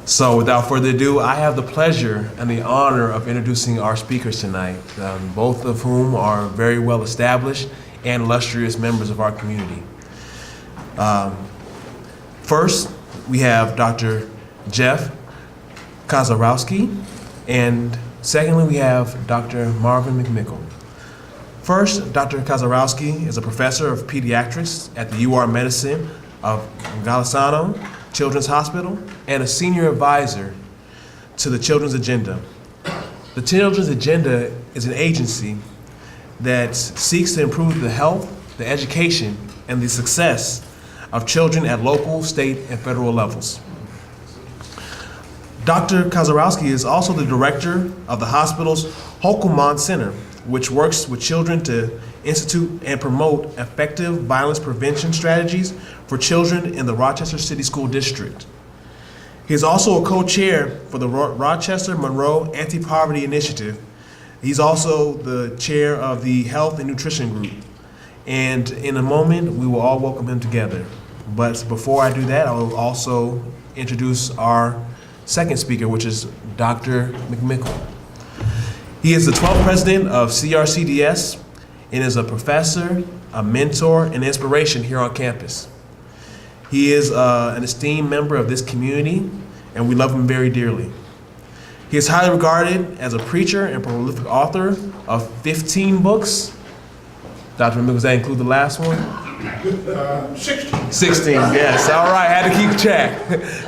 So without further ado, I have the pleasure and the honor of introducing our speakers tonight, both of whom are very well established and illustrious members of our community. First, we have Dr. Jeff Kaczorowski, and secondly, we have Dr. Marvin McMickle. First, Dr. Kaczorowski is a professor of pediatrics at the UR Medicine of Golisano Children's Hospital and a senior advisor to the Children's Agenda. The Children's Agenda is an agency that seeks to improve the health, the education, and the success of children at local, state, and federal levels. Dr. Kaczorowski is also the director of the hospital's Holcomb Center, which works with children to institute and promote effective violence prevention strategies for children in the Rochester City School District. He is also a co-chair for the Rochester-Monroe Anti-Poverty Initiative. He's also the chair of the Health and Nutrition Group. And in a moment, we will all welcome him together. But before I do that, I will also introduce our second speaker, which is Dr. McMickle. He is the 12th president of CRCDS and is a professor, a mentor, and inspiration here on campus. He is an esteemed member of this community, and we love him very dearly. He is highly regarded as a preacher and prolific author of 15 books. Dr. McMickle, does that include the last one? 16. 16, yes, all right, had to keep track.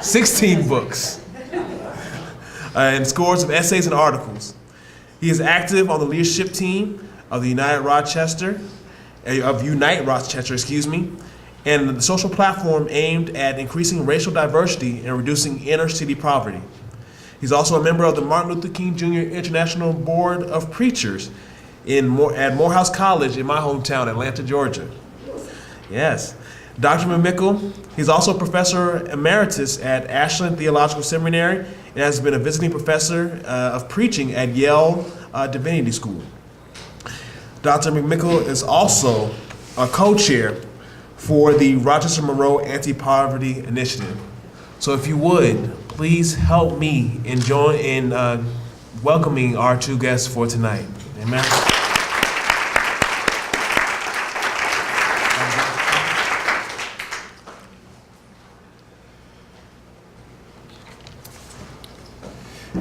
16 books. And scores of essays and articles. He is active on the leadership team of the Unite Rochester, and the social platform aimed at increasing racial diversity and reducing inner city poverty. He's also a member of the Martin Luther King Jr. International Board of Preachers at Morehouse College in my hometown, Atlanta, Georgia. Yes. Dr. McMickle, he's also a professor emeritus at Ashland Theological Seminary and has been a visiting professor of preaching at Yale Divinity School. Dr. McMickle is also a co-chair for the Rochester-Monroe Anti-Poverty Initiative. So if you would, please help me in welcoming our two guests for tonight. Amen.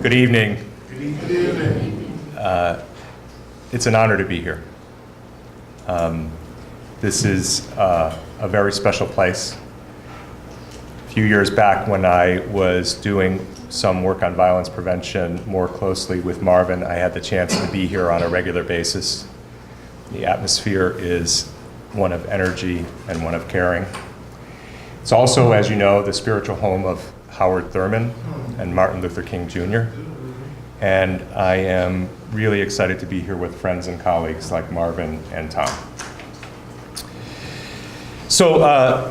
Good evening. Good evening. It's an honor to be here. This is a very special place. A few years back when I was doing some work on violence prevention more closely with Marvin, I had the chance to be here on a regular basis. The atmosphere is one of energy and one of caring. It's also, as you know, the spiritual home of Howard Thurman and Martin Luther King Jr. And I am really excited to be here with friends and colleagues like Marvin and Tom. So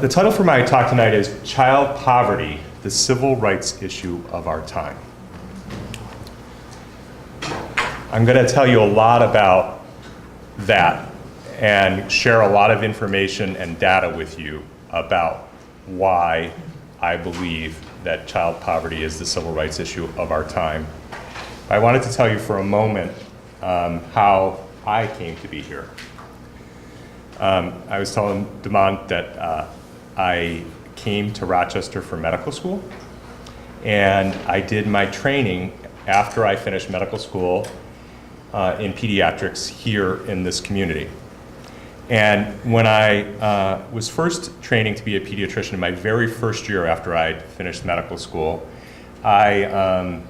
the title for my talk tonight is Child Poverty, the Civil Rights Issue of Our Time. I'm going to tell you a lot about that and share a lot of information and data with you about why I believe that child poverty is the civil rights issue of our time. I wanted to tell you for a moment how I came to be here. I was telling Demont that I came to Rochester for medical school, and I did my training after I finished medical school in pediatrics here in this community. And when I was first training to be a pediatrician in my very first year after I'd finished medical school, I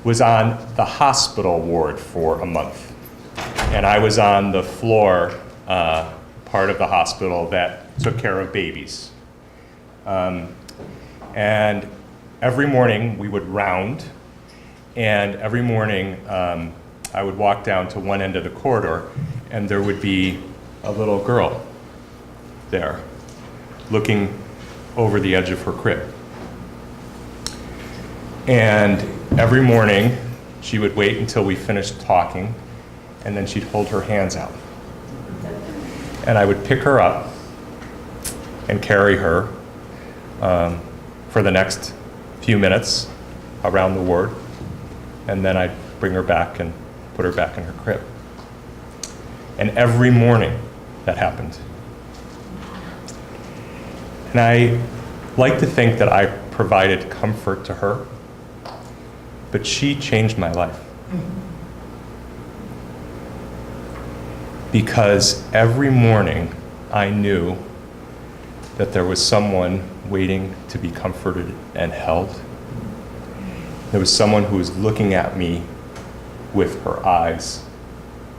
was on the hospital ward for a month. And I was on the floor part of the hospital that took care of babies. And every morning we would round, and every morning I would walk down to one end of the corridor, and there would be a little girl there looking over the edge of her crib. And every morning she would wait until we finished talking, and then she'd hold her hands out. And I would pick her up and carry her for the next few minutes around the ward, and then I'd bring her back and put her back in her crib. And every morning that happened. And I like to think that I provided comfort to her, but she changed my life. Because every morning I knew that there was someone waiting to be comforted and held. There was someone who was looking at me with her eyes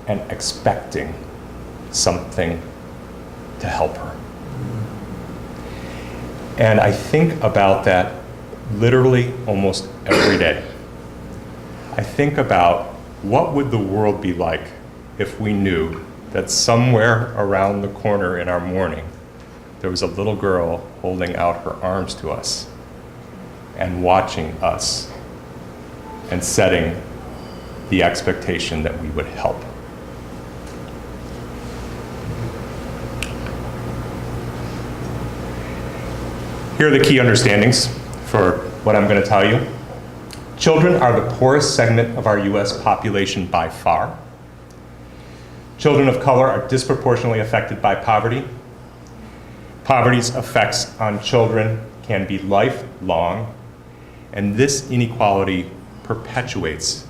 and expecting something to help her. And I think about that literally almost every day. I think about what would the world be like if we knew that somewhere around the corner in our morning there was a little girl holding out her arms to us and watching us and setting the expectation that we would help. Here are the key understandings for what I'm going to tell you. Children are the poorest segment of our US population by far. Children of color are disproportionately affected by poverty. Poverty's effects on children can be lifelong, and this inequality perpetuates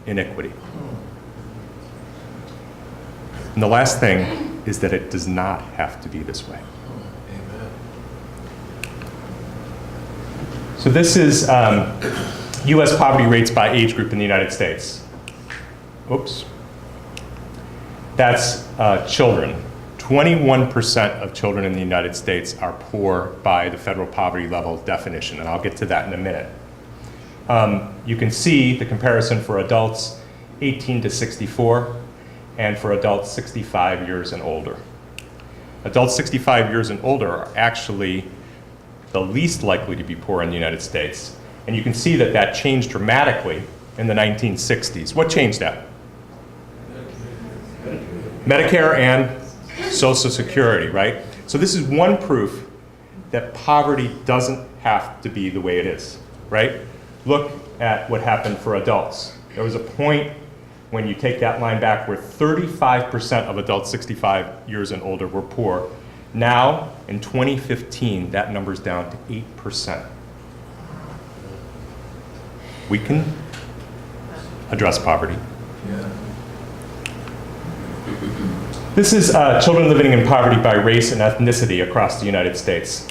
inequity. And the last thing is that it does not have to be this way. So this is US poverty rates by age group in the United States. Oops. That's children. 21% of children in the United States are poor by the federal poverty level definition, and I'll get to that in a minute. You can see the comparison for adults 18 to 64 and for adults 65 years and older. Adults 65 years and older are actually the least likely to be poor in the United States. And you can see that that changed dramatically in the 1960s. What changed that? Medicare and Social Security, right? So this is one proof that poverty doesn't have to be the way it is, right? Look at what happened for adults. There was a point when you take that line back where 35% of adults 65 years and older were poor. Now, in 2015, that number's down to 8%. We can address poverty. This is children living in poverty by race and ethnicity across the United States.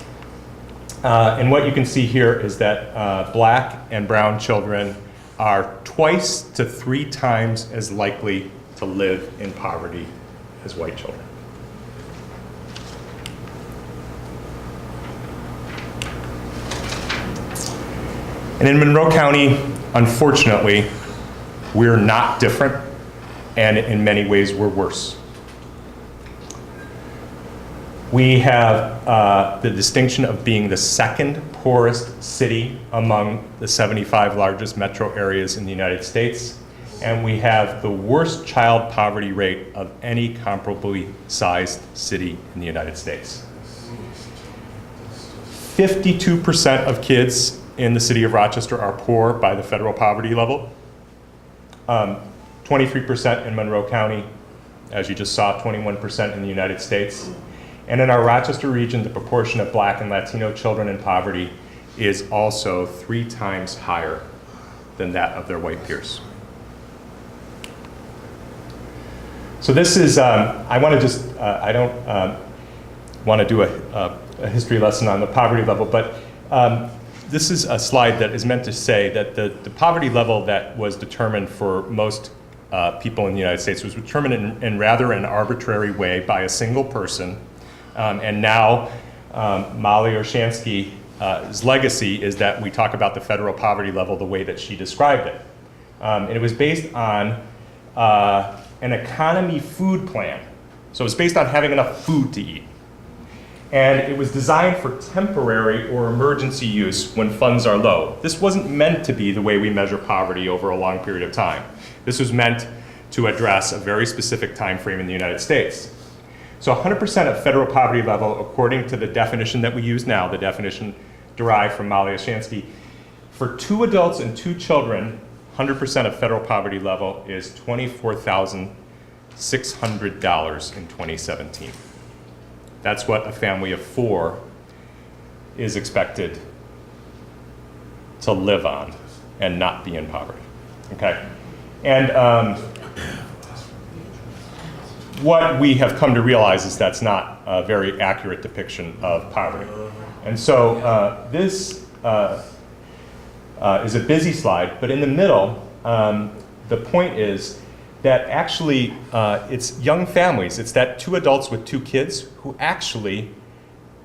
And what you can see here is that black and brown children are twice to 3 times as likely to live in poverty as white children. And in Monroe County, unfortunately, we're not different, and in many ways, we're worse. We have the distinction of being the second poorest city among the 75 largest metro areas in the United States, and we have the worst child poverty rate of any comparably sized city in the United States. 52% of kids in the city of Rochester are poor by the federal poverty level. 23% in Monroe County, as you just saw, 21% in the United States. And in our Rochester region, the proportion of Black and Latino children in poverty is also 3 times higher than that of their white peers. So this is, I want to just, I don't want to do a history lesson on the poverty level, but this is a slide that is meant to say that the poverty level that was determined for most people in the United States was determined in rather an arbitrary way by a single person. And now Molly Orshansky's legacy is that we talk about the federal poverty level the way that she described it. And it was based on an economy food plan. So it was based on having enough food to eat. And it was designed for temporary or emergency use when funds are low. This wasn't meant to be the way we measure poverty over a long period of time. This was meant to address a very specific time frame in the United States. So 100% of federal poverty level, according to the definition that we use now, the definition derived from Molly Orshansky, For 2 adults and 2 children, 100% of federal poverty level is $24,600 in 2017. That's what a family of 4 is expected to live on and not be in poverty, okay? And what we have come to realize is that's not a very accurate depiction of poverty. And so this is a busy slide, but in the middle, the point is that actually it's young families, it's that 2 adults with 2 kids who actually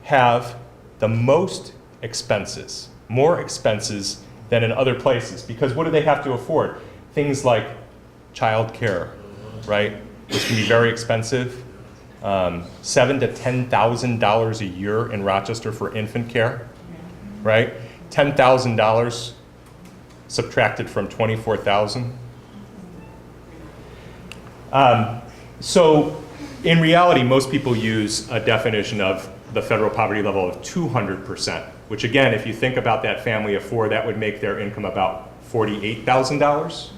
have the most expenses, more expenses than in other places. Because what do they have to afford? Things like child care, right? Which can be very expensive. $7,000 to $10,000 a year in Rochester for infant care, right? $10,000 subtracted from 24,000. So in reality, most people use a definition of the federal poverty level of 200%, which again, if you think about that family of 4, that would make their income about $48,000.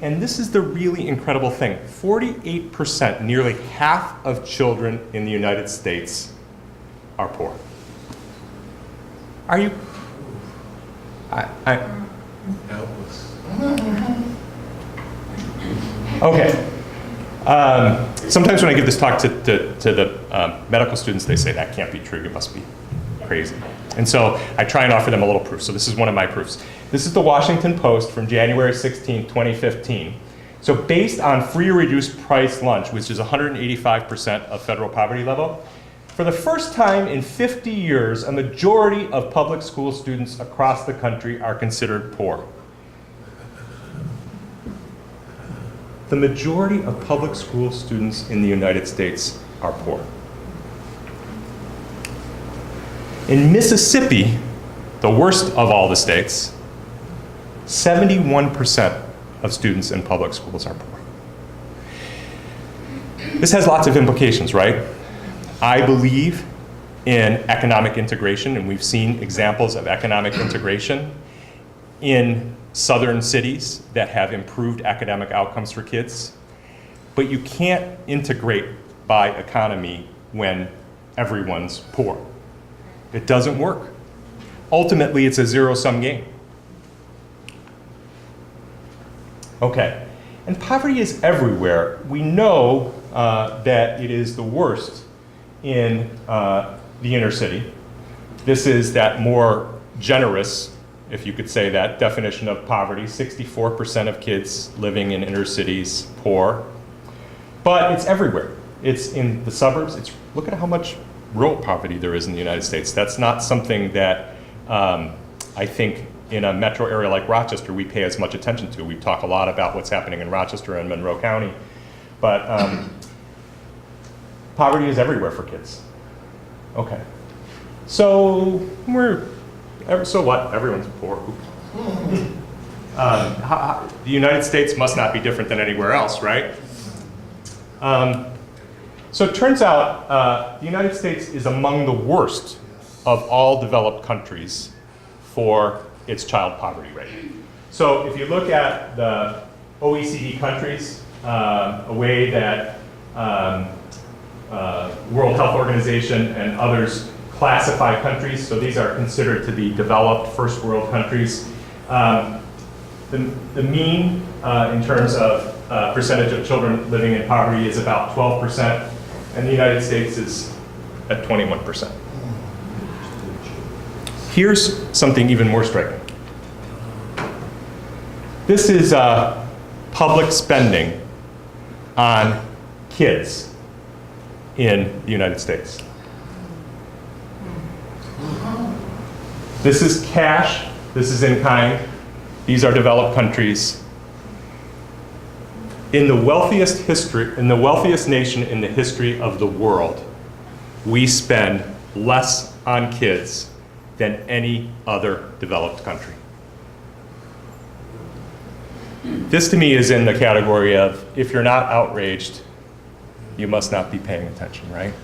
And this is the really incredible thing. 48%, nearly half of children in the United States are poor. Are you? Okay. Sometimes when I give this talk to the medical students, they say, that can't be true, you must be crazy. And so I try and offer them a little proof. So this is one of my proofs. This is the Washington Post from January 16, 2015. So based on free or reduced price lunch, which is 185% of federal poverty level, for the first time in 50 years, a majority of public school students across the country are considered poor. The majority of public school students in the United States are poor. In Mississippi, the worst of all the states, 71% of students in public schools are poor. This has lots of implications, right? I believe in economic integration, and we've seen examples of economic integration in southern cities that have improved academic outcomes for kids. But you can't integrate by economy when everyone's poor. It doesn't work. Ultimately, it's a zero-sum game. Okay, and poverty is everywhere. We know that it is the worst in the inner city. This is that more generous, if you could say that, definition of poverty. 64% of kids living in inner cities poor. But it's everywhere. It's in the suburbs. Look at how much rural poverty there is in the United States. That's not something that I think in a metro area like Rochester we pay as much attention to. We talk a lot about what's happening in Rochester and Monroe County, but poverty is everywhere for kids. Okay, so so what? Everyone's poor. The United States must not be different than anywhere else, right? So it turns out the United States is among the worst of all developed countries for its child poverty rate. So if you look at the OECD countries, a way that World Health Organization and others classify countries, so these are considered to be developed first world countries. The mean in terms of percentage of children living in poverty is about 12%, and the United States is at 21%. Here's something even more striking. This is public spending on kids in the United States. This is cash, this is in kind. These are developed countries. In the wealthiest nation in the history of the world, we spend less on kids than any other developed country. This to me is in the category of, if you're not outraged, you must not be paying attention, right?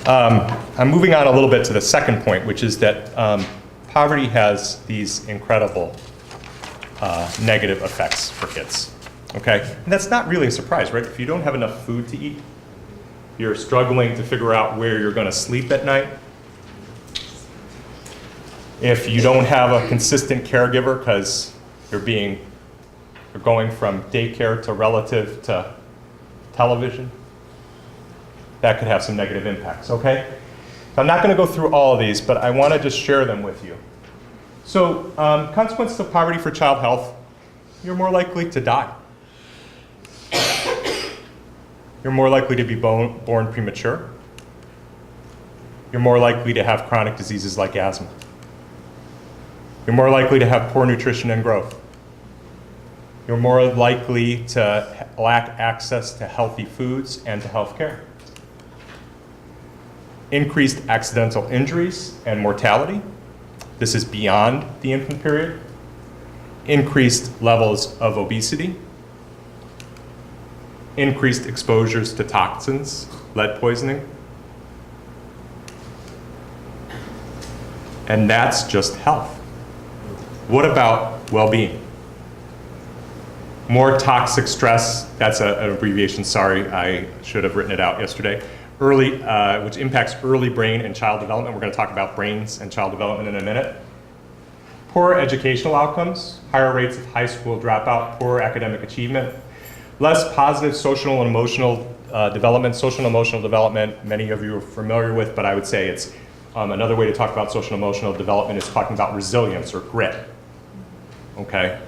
I'm moving on a little bit to the second point, which is that poverty has these incredible negative effects for kids, okay? And that's not really a surprise, right? If you don't have enough food to eat, you're struggling to figure out where you're gonna sleep at night. If you don't have a consistent caregiver because you're going from daycare to relative to television, that could have some negative impacts, okay? So I'm not gonna go through all of these, but I wanna just share them with you. So consequences of poverty for child health, you're more likely to die. You're more likely to be born premature. You're more likely to have chronic diseases like asthma. You're more likely to have poor nutrition and growth. You're more likely to lack access to healthy foods and to health care. Increased accidental injuries and mortality. This is beyond the infant period. Increased levels of obesity. Increased exposures to toxins, lead poisoning. And that's just health. What about well-being? More toxic stress, that's an abbreviation, sorry, I should have written it out yesterday. Which impacts early brain and child development. We're going to talk about brains and child development in a minute. Poor educational outcomes, higher rates of high school dropout, poor academic achievement, less positive social and emotional development. Social and emotional development, many of you are familiar with, but I would say it's another way to talk about social and emotional development is talking about resilience or grit, okay?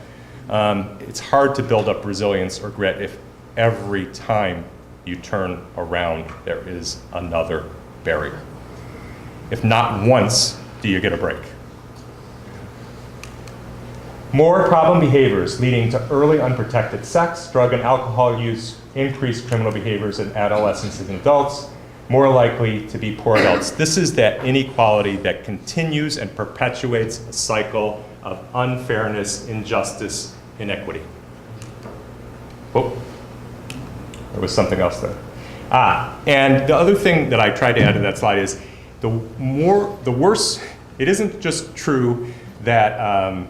It's hard to build up resilience or grit if every time you turn around, there is another barrier. If not once, do you get a break? More problem behaviors leading to early unprotected sex, drug and alcohol use, increased criminal behaviors in adolescents and adults, more likely to be poor adults. This is that inequality that continues and perpetuates a cycle of unfairness, injustice, inequity. Oh, there was something else there. And the other thing that I tried to add to that slide is the worse, it isn't just true that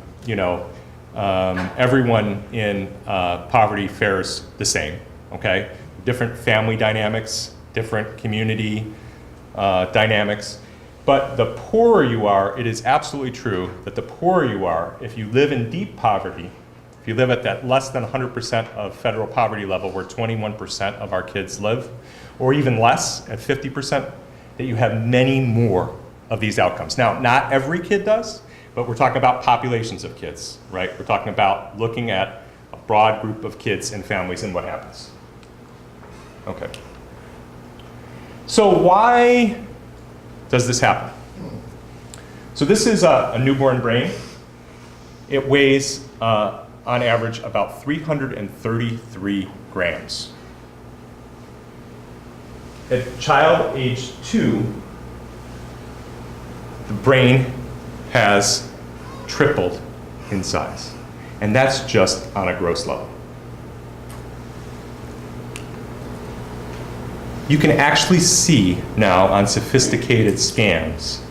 everyone in poverty fares the same, okay? Different family dynamics, different community dynamics. But the poorer you are, it is absolutely true that the poorer you are, if you live in deep poverty, if you live at that less than 100% of federal poverty level where 21% of our kids live, or even less at 50%, that you have many more of these outcomes. Now, not every kid does, but we're talking about populations of kids, right? We're talking about looking at a broad group of kids and families and what happens. Okay. So why does this happen? So this is a newborn brain. It weighs, on average, about 333 grams. At child age 2, the brain has tripled in size. And that's just on a gross level. You can actually see now on sophisticated scans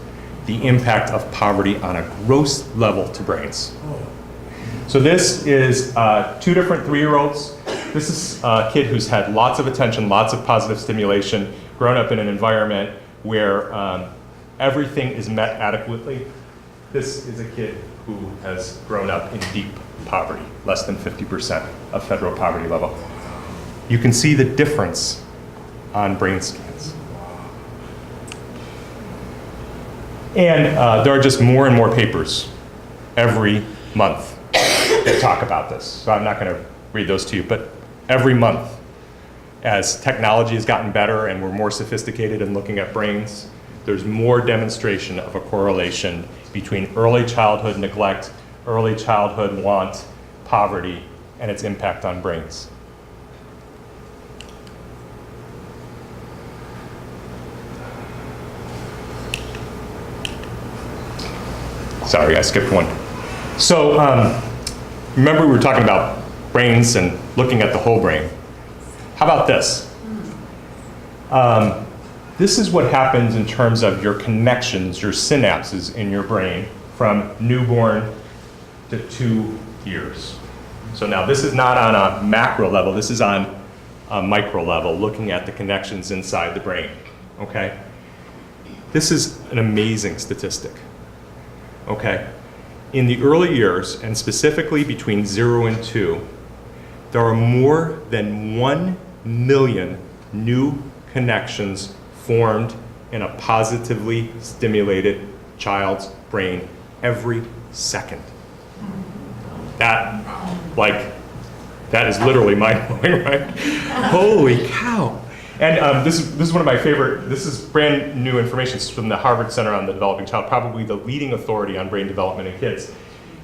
the impact of poverty on a gross level to brains. So this is 2 different 3-year-olds. This is a kid who's had lots of attention, lots of positive stimulation, grown up in an environment where everything is met adequately. This is a kid who has grown up in deep poverty, less than 50% of federal poverty level. You can see the difference on brain scans. And there are just more and more papers every month that talk about this. So I'm not going to read those to you, but every month, as technology has gotten better and we're more sophisticated in looking at brains, there's more demonstration of a correlation between early childhood neglect, early childhood want, poverty, and its impact on brains. Sorry, I skipped one. So remember we were talking about brains and looking at the whole brain. How about this? This is what happens in terms of your connections, your synapses in your brain from newborn to 2 years. So now this is not on a macro level, this is on a micro level, looking at the connections inside the brain, okay? This is an amazing statistic, okay? In the early years, and specifically between 0 and 2, there are more than 1 million new connections formed in a positively stimulated child's brain every second. That is literally mind-blowing, right? Holy cow. And this is one of my favorite, this is brand new information. This is from the Harvard Center on the Developing Child, probably the leading authority on brain development in kids.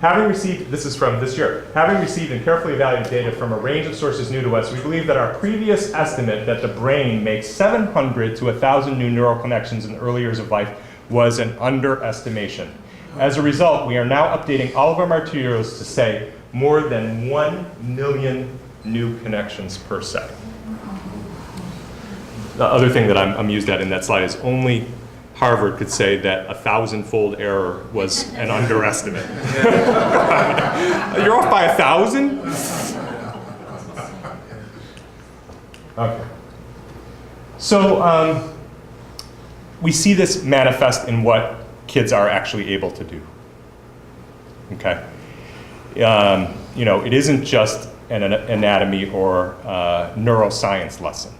Having received, this is from this year, having received and carefully evaluated data from a range of sources new to us, we believe that our previous estimate that the brain makes 700 to 1,000 new neural connections in the early years of life was an underestimation. As a result, we are now updating all of our materials to say more than 1 million new connections per second. The other thing that I'm amused at in that slide is only Harvard could say that a 1,000-fold error was an underestimate. You're off by 1,000? Okay. So we see this manifest in what kids are actually able to do. Okay. You know, it isn't just an anatomy or neuroscience lesson.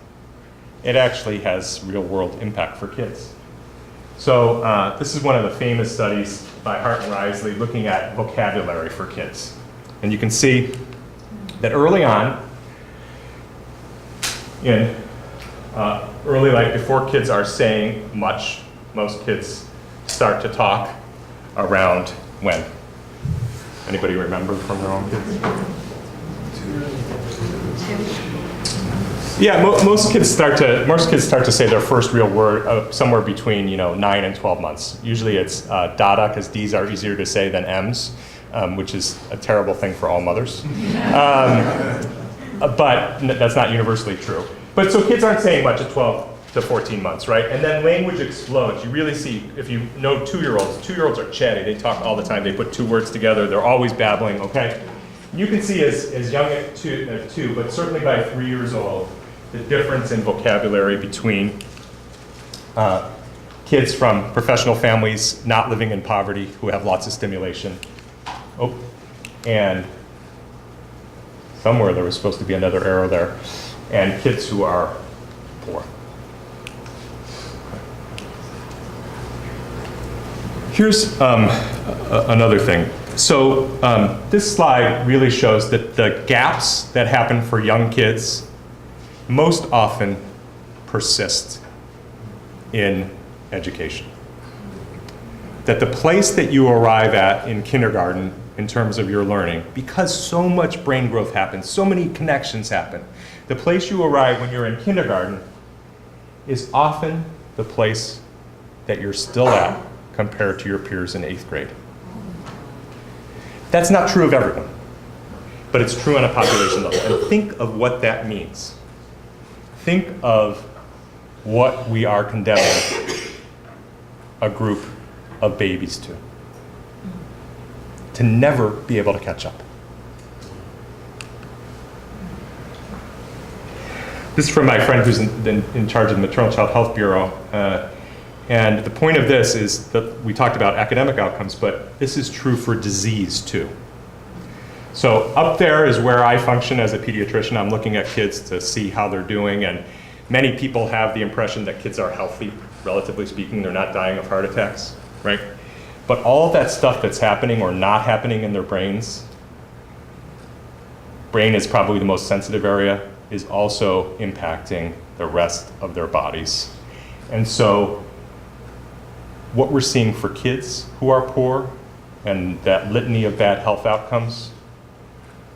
It actually has real-world impact for kids. So this is one of the famous studies by Hart and Risley looking at vocabulary for kids. And you can see that early on, in early life, before kids are saying much, most kids start to talk around when? Anybody remember from their own kids? Yeah, most kids start to say their first real word somewhere between 9 and 12 months. Usually it's dada, because D's are easier to say than M's, which is a terrible thing for all mothers. But that's not universally true. But so kids aren't saying much at 12 to 14 months, right? And then language explodes. You really see, if you know 2-year-olds are chatty. They talk all the time. They put 2 words together. They're always babbling, okay? You can see as young as 2, but certainly by 3 years old, the difference in vocabulary between kids from professional families not living in poverty who have lots of stimulation. Oh, and somewhere there was supposed to be another arrow there. And kids who are poor. Here's another thing. So this slide really shows that the gaps that happen for young kids most often persist in education. That the place that you arrive at in kindergarten in terms of your learning, because so much brain growth happens, so many connections happen, the place you arrive when you're in kindergarten is often the place that you're still at compared to your peers in 8th grade. That's not true of everyone, but it's true on a population level. And think of what that means. Think of what we are condemning a group of babies to never be able to catch up. This is from my friend who's in charge of the Maternal Child Health Bureau. And the point of this is that we talked about academic outcomes, but this is true for disease too. So up there is where I function as a pediatrician. I'm looking at kids to see how they're doing, and many people have the impression that kids are healthy, relatively speaking. They're not dying of heart attacks, right? But all that stuff that's happening or not happening in their brains, brain is probably the most sensitive area, is also impacting the rest of their bodies. And so what we're seeing for kids who are poor and that litany of bad health outcomes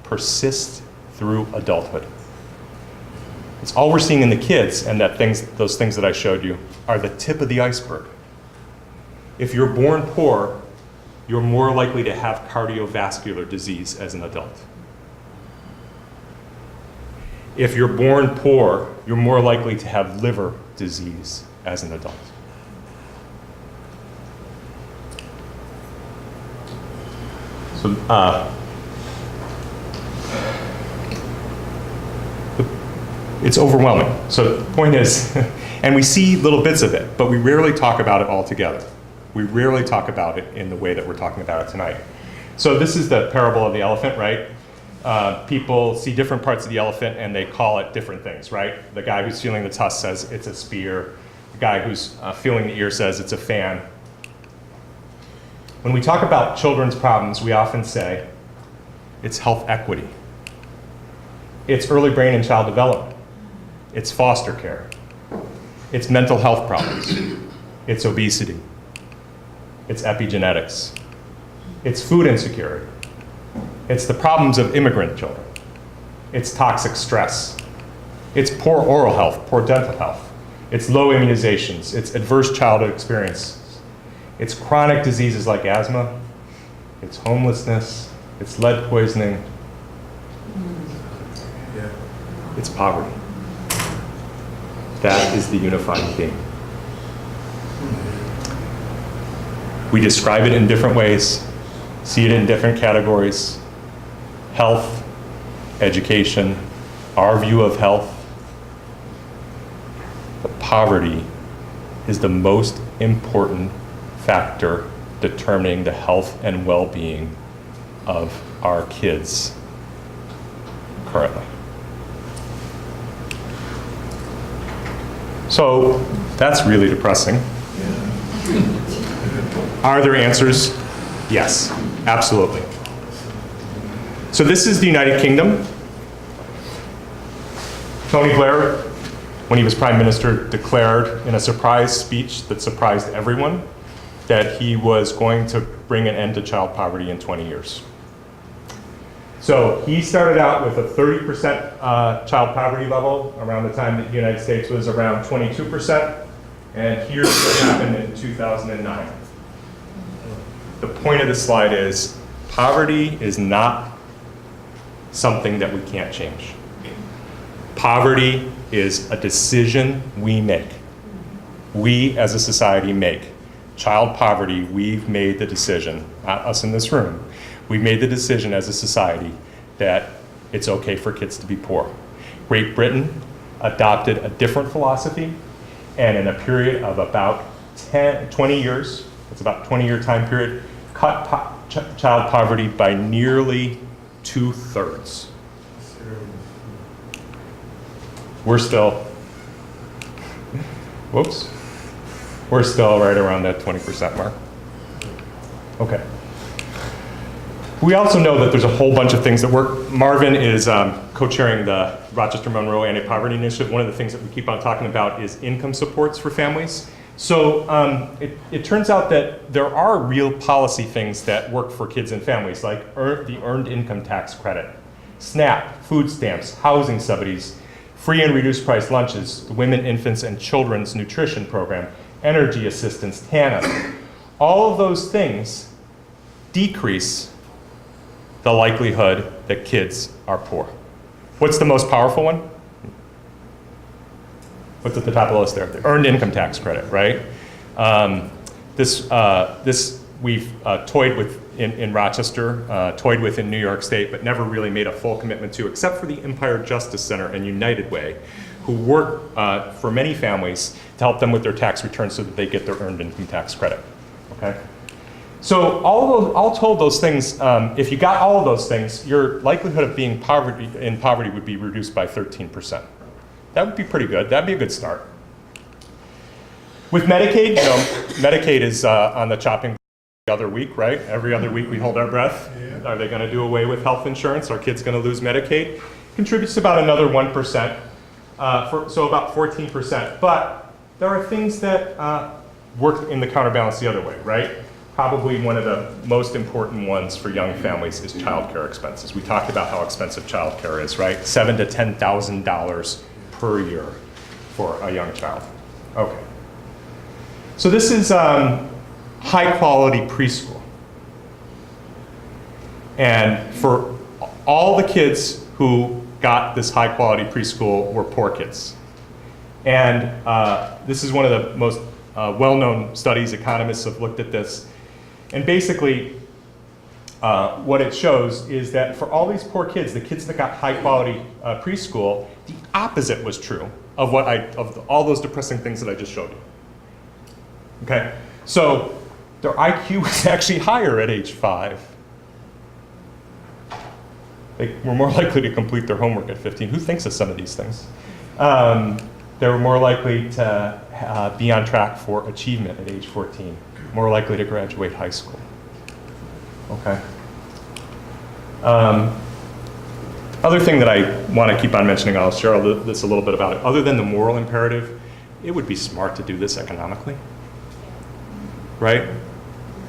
persists through adulthood. It's all we're seeing in the kids, and those things that I showed you are the tip of the iceberg. If you're born poor, you're more likely to have cardiovascular disease as an adult. If you're born poor, you're more likely to have liver disease as an adult. So, it's overwhelming. So the point is, and we see little bits of it, but we rarely talk about it all together. We rarely talk about it in the way that we're talking about it tonight. So this is the parable of the elephant, right? People see different parts of the elephant and they call it different things, right? The guy who's feeling the tusk says it's a spear. The guy who's feeling the ear says it's a fan. When we talk about children's problems, we often say it's health equity. It's early brain and child development. It's foster care. It's mental health problems. It's obesity. It's epigenetics. It's food insecurity. It's the problems of immigrant children. It's toxic stress. It's poor oral health, poor dental health. It's low immunizations. It's adverse childhood experiences. It's chronic diseases like asthma. It's homelessness. It's lead poisoning. It's poverty. That is the unifying theme. We describe it in different ways, see it in different categories: health, education, our view of health. But poverty is the most important factor determining the health and well-being of our kids currently. So that's really depressing. Are there answers? Yes, absolutely. So this is the United Kingdom. Tony Blair, when he was Prime Minister, declared in a surprise speech that surprised everyone that he was going to bring an end to child poverty in 20 years. So he started out with a 30% child poverty level around the time that the United States was around 22%. And here's what happened in 2009. The point of this slide is poverty is not something that we can't change. Poverty is a decision we make. We as a society make. Child poverty, we've made the decision, not us in this room, we've made the decision as a society that it's okay for kids to be poor. Great Britain adopted a different philosophy, and in a period of about 20 years, it's about a 20-year time period, cut child poverty by nearly 2/3. We're still, we're still right around that 20% mark. Okay. We also know that there's a whole bunch of things that work. Marvin is co-chairing the Rochester-Monroe Anti-Poverty Initiative. One of the things that we keep on talking about is income supports for families. So it turns out that there are real policy things that work for kids and families, like the Earned Income Tax Credit, SNAP, food stamps, housing subsidies, free and reduced price lunches, the Women, Infants, and Children's Nutrition Program, energy assistance, TANF. All of those things decrease the likelihood that kids are poor. What's the most powerful one? What's at the top of the list there? The Earned Income Tax Credit, right? This we've toyed with in Rochester, toyed with in New York State, but never really made a full commitment to, except for the Empire Justice Center and United Way, who work for many families to help them with their tax returns so that they get their Earned Income Tax Credit, okay? So all told, those things, if you got all of those things, your likelihood of being in poverty would be reduced by 13%. That would be pretty good. That'd be a good start. With Medicaid, Medicaid is on the chopping block every other week, right? Every other week we hold our breath. Yeah. Are they going to do away with health insurance? Are kids going to lose Medicaid? Contributes to about another 1%, so about 14%. But there are things that work in the counterbalance the other way, right? Probably one of the most important ones for young families is childcare expenses. We talked about how expensive childcare is, right? $7,000 to $10,000 per year for a young child. Okay. So this is high quality preschool. And for all the kids who got this high quality preschool were poor kids. And this is one of the most well-known studies. Economists have looked at this. And basically, what it shows is that for all these poor kids, the kids that got high-quality preschool, the opposite was true of all those depressing things that I just showed you. Okay, so their IQ was actually higher at age 5. They were more likely to complete their homework at 15. Who thinks of some of these things? They were more likely to be on track for achievement at age 14, more likely to graduate high school. Okay. Other thing that I want to keep on mentioning, I'll share this a little bit about it. Other than the moral imperative, it would be smart to do this economically, right?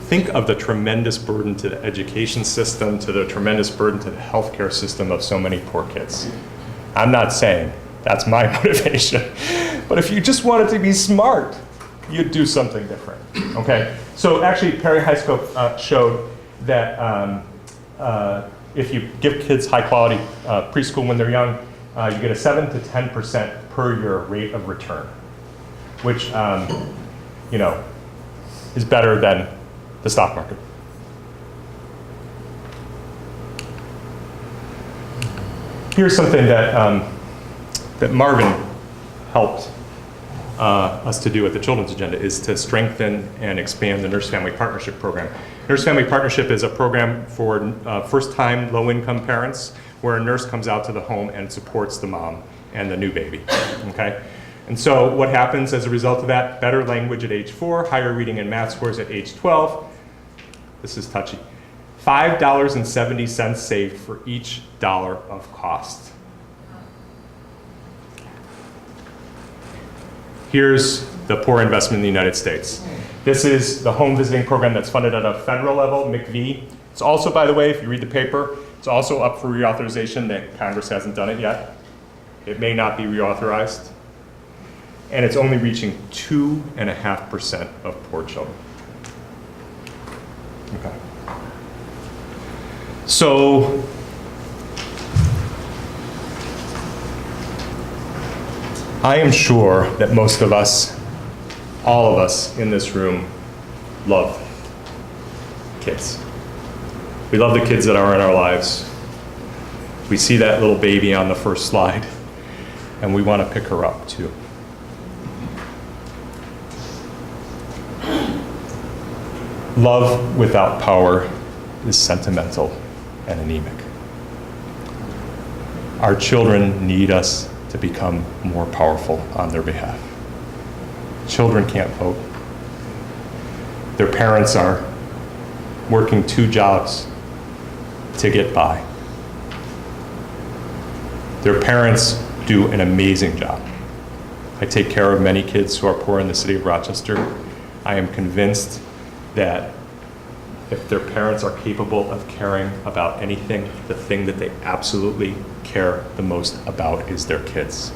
Think of the tremendous burden to the education system, to the tremendous burden to the healthcare system of so many poor kids. I'm not saying that's my motivation, but if you just wanted to be smart, you'd do something different, okay? So actually, Perry High School showed that if you give kids high quality preschool when they're young, you get a 7 to 10% per year rate of return, which is better than the stock market. Here's something that that Marvin helped us to do at the Children's Agenda, is to strengthen and expand the Nurse Family Partnership Program. Nurse Family Partnership is a program for first-time low-income parents where a nurse comes out to the home and supports the mom and the new baby, okay? And so what happens as a result of that? Better language at age 4, higher reading and math scores at age 12. This is touchy. $5.70 saved for each dollar of cost. Here's the poor investment in the United States. This is the home visiting program that's funded at a federal level, McVie. It's also, by the way, if you read the paper, it's also up for reauthorization. That Congress hasn't done it yet. It may not be reauthorized. And it's only reaching 2.5% of poor children. Okay. So, I am sure that most of us, all of us in this room, love kids. We love the kids that are in our lives. We see that little baby on the first slide, and we want to pick her up too. Love without power is sentimental and anemic. Our children need us to become more powerful on their behalf. Children can't vote. Their parents are working 2 jobs to get by. Their parents do an amazing job. I take care of many kids who are poor in the city of Rochester. I am convinced that if their parents are capable of caring about anything, the thing that they absolutely care the most about is their kids.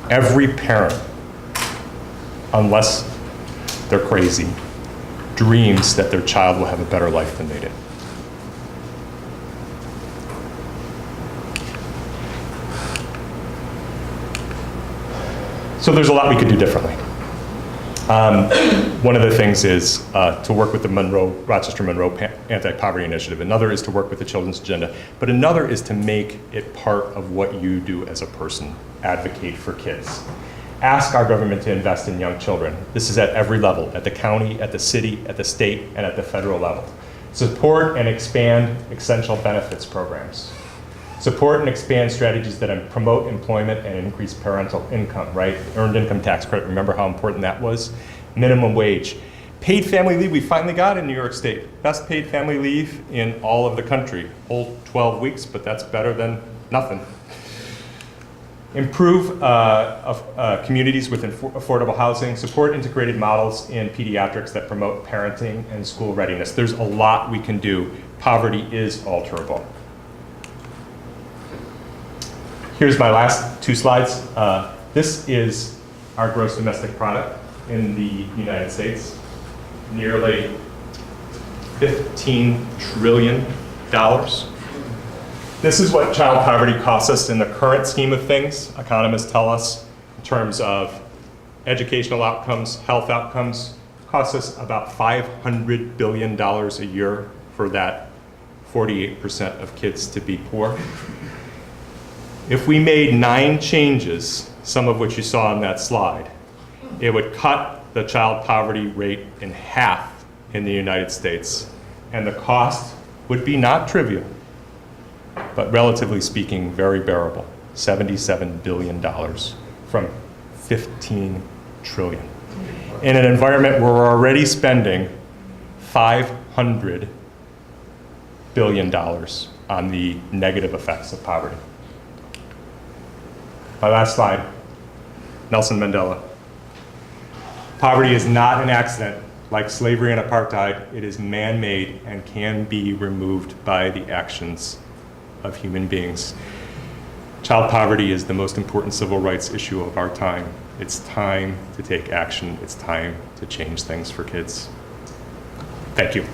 Every parent, unless they're crazy, dreams that their child will have a better life than they did. So there's a lot we could do differently. One of the things is to work with the Rochester-Monroe Anti-Poverty Initiative. Another is to work with the Children's Agenda. But another is to make it part of what you do as a person. Advocate for kids. Ask our government to invest in young children. This is at every level, at the county, at the city, at the state, and at the federal level. Support and expand essential benefits programs. Support and expand strategies that promote employment and increase parental income, right? Earned income tax credit, remember how important that was? Minimum wage. Paid family leave, we finally got in New York State. Best paid family leave in all of the country. Whole 12 weeks, but that's better than nothing. Improve communities with affordable housing. Support integrated models in pediatrics that promote parenting and school readiness. There's a lot we can do. Poverty is alterable. Here's my last 2 slides. This is our gross domestic product in the United States. Nearly $15 trillion. This is what child poverty costs us in the current scheme of things. Economists tell us in terms of educational outcomes, health outcomes, costs us about $500 billion a year for that 48% of kids to be poor. If we made 9 changes, some of which you saw on that slide, it would cut the child poverty rate in half in the United States. And the cost would be not trivial, but relatively speaking, very bearable. $77 billion from 15 trillion. In an environment where we're already spending $500 billion on the negative effects of poverty. My last slide, Nelson Mandela. Poverty is not an accident. Like slavery and apartheid, it is man-made and can be removed by the actions of human beings. Child poverty is the most important civil rights issue of our time. It's time to take action. It's time to change things for kids. Thank you.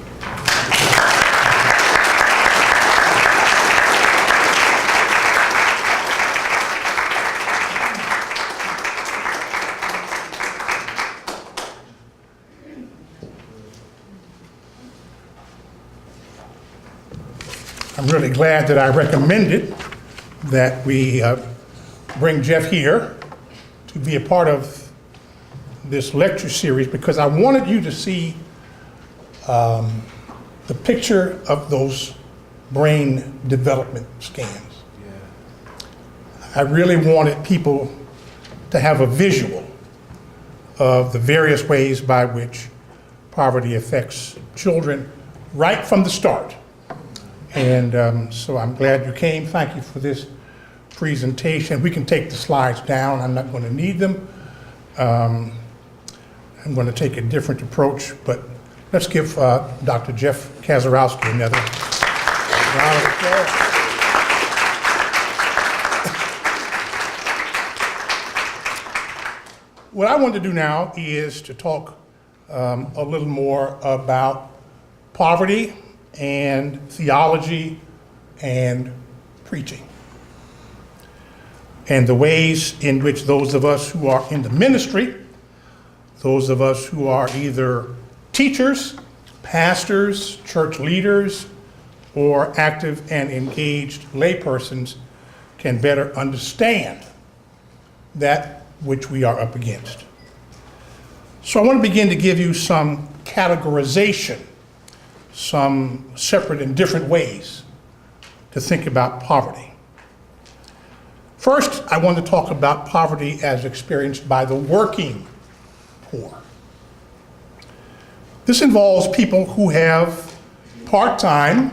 I'm really glad that I recommended that we bring Jeff here to be a part of this lecture series, because I wanted you to see the picture of those brain development scans. I really wanted people to have a visual of the various ways by which poverty affects children right from the start. And so I'm glad you came. Thank you for this presentation. We can take the slides down. I'm not going to need them. I'm going to take a different approach, but let's give Dr. Jeff Kaczorowski another round of applause. What I want to do now is to talk a little more about poverty and theology and preaching, and the ways in which those of us who are in the ministry, those of us who are either teachers, pastors, church leaders, or active and engaged laypersons can better understand that which we are up against. So I want to begin to give you some categorization, some separate and different ways to think about poverty. First, I want to talk about poverty as experienced by the working poor. This involves people who have part-time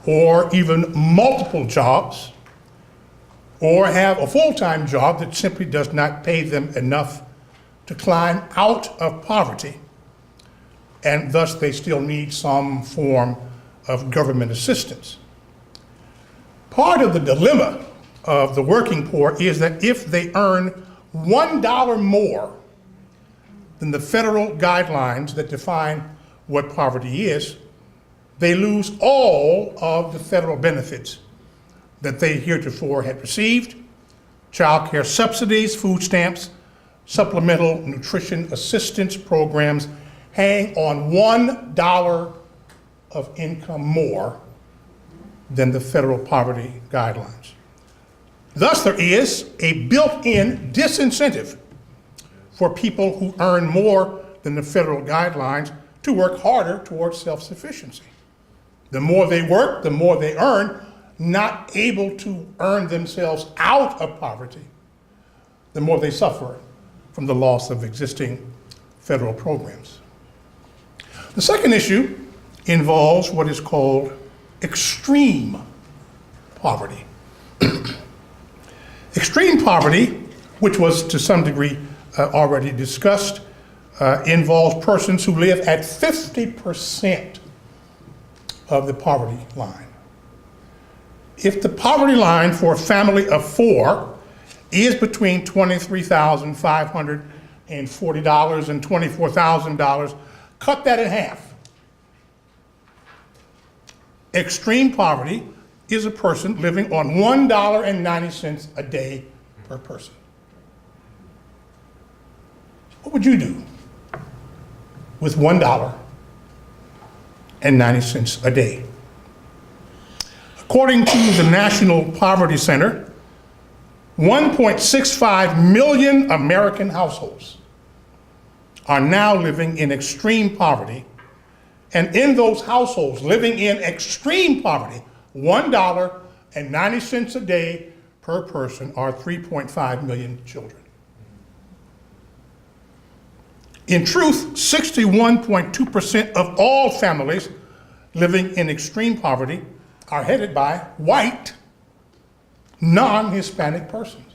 or even multiple jobs, or have a full-time job that simply does not pay them enough to climb out of poverty, and thus they still need some form of government assistance. Part of the dilemma of the working poor is that if they earn $1 more than the federal guidelines that define what poverty is, they lose all of the federal benefits that they heretofore had received: child care subsidies, food stamps, supplemental nutrition assistance programs hang on $1 of income more than the federal poverty guidelines. Thus, there is a built-in disincentive for people who earn more than the federal guidelines to work harder towards self-sufficiency. The more they work, the more they earn, not able to earn themselves out of poverty, the more they suffer from the loss of existing federal programs. The second issue involves what is called extreme poverty. Extreme poverty, which was to some degree already discussed, involves persons who live at 50% of the poverty line. If the poverty line for a family of 4 is between $23,540 and $24,000, cut that in half. Extreme poverty is a person living on $1.90 a day per person. What would you do with $1.90 a day? According to the National Poverty Center, 1.65 million American households are now living in extreme poverty. And in those households living in extreme poverty, $1.90 a day per person are 3.5 million children. In truth, 61.2% of all families living in extreme poverty are headed by white, non-Hispanic persons.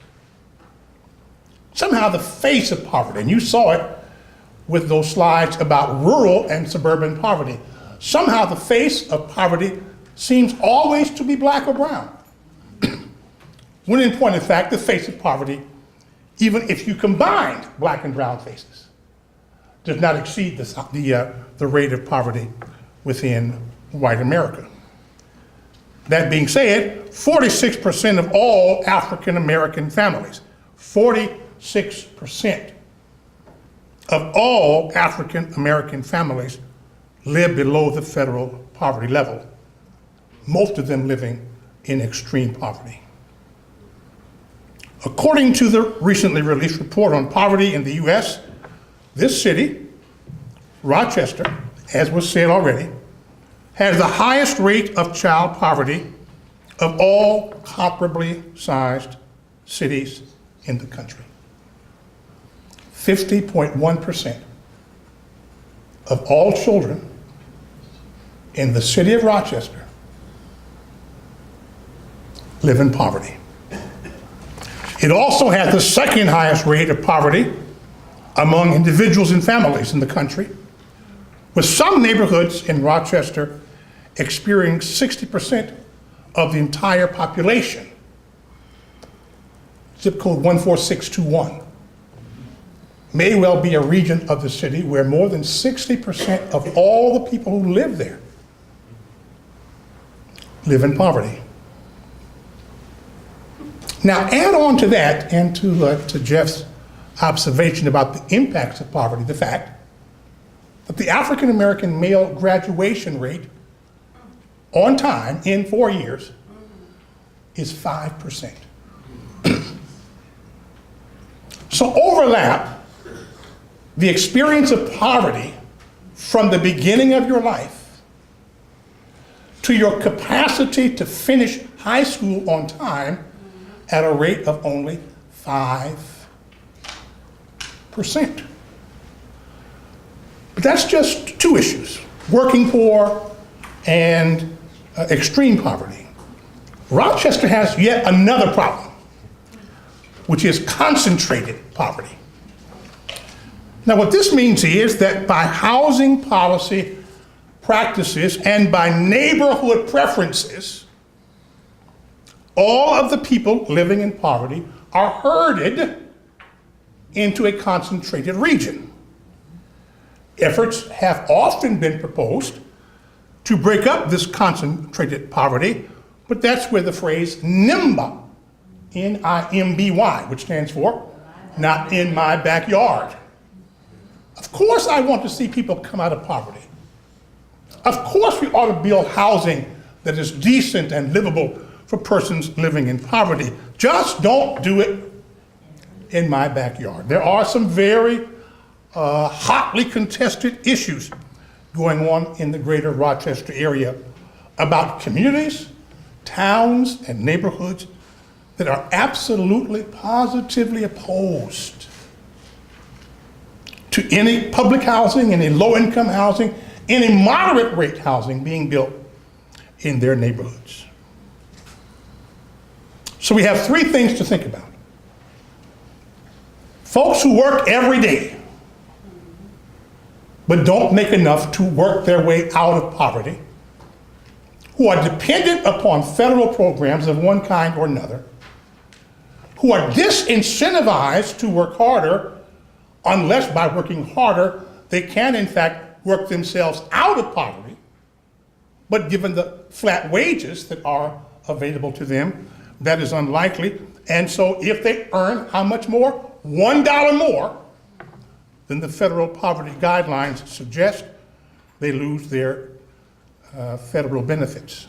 Somehow the face of poverty, and you saw it with those slides about rural and suburban poverty, somehow the face of poverty seems always to be black or brown. When in point of fact, the face of poverty, even if you combined black and brown faces, does not exceed the rate of poverty within white America. That being said, 46% of all African American families, 46% of all African American families live below the federal poverty level, most of them living in extreme poverty. According to the recently released report on poverty in the US, this city, Rochester, as was said already, has the highest rate of child poverty of all comparably sized cities in the country. 50.1% of all children in the city of Rochester live in poverty. It also has the second highest rate of poverty among individuals and families in the country, with some neighborhoods in Rochester experiencing 60% of the entire population. Zip code 14621 may well be a region of the city where more than 60% of all the people who live there live in poverty. Now add on to that and to Jeff's observation about the impacts of poverty, the fact that the African American male graduation rate on time in 4 years is 5%. So overlap the experience of poverty from the beginning of your life to your capacity to finish high school on time at a rate of only 5%. But that's just two issues, working poor and extreme poverty. Rochester has yet another problem, which is concentrated poverty. Now what this means is that by housing policy practices and by neighborhood preferences, all of the people living in poverty are herded into a concentrated region. Efforts have often been proposed to break up this concentrated poverty, but that's where the phrase NIMBY, N-I-M-B-Y, which stands for not in my backyard. Of course I want to see people come out of poverty. Of course we ought to build housing that is decent and livable for persons living in poverty. Just don't do it in my backyard. There are some very hotly contested issues going on in the greater Rochester area about communities, towns, and neighborhoods that are absolutely, positively opposed to any public housing, any low-income housing, any moderate rate housing being built in their neighborhoods. So we have three things to think about. Folks who work every day but don't make enough to work their way out of poverty, who are dependent upon federal programs of one kind or another, who are disincentivized to work harder unless by working harder they can in fact work themselves out of poverty, but given the flat wages that are available to them, that is unlikely. And so if they earn how much more? $1 more, than the federal poverty guidelines suggest, they lose their federal benefits.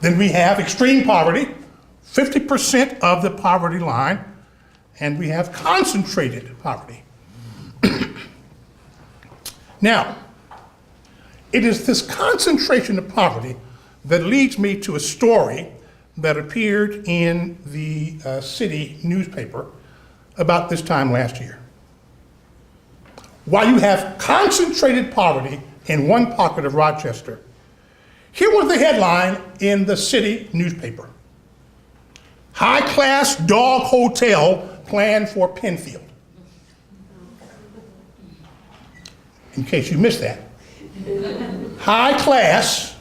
Then we have extreme poverty, 50% of the poverty line, and we have concentrated poverty. Now, it is this concentration of poverty that leads me to a story that appeared in the city newspaper about this time last year. While you have concentrated poverty in one pocket of Rochester, here was the headline in the city newspaper: "HighClass Dog Hotel planned for Penfield." In case you missed that. High-class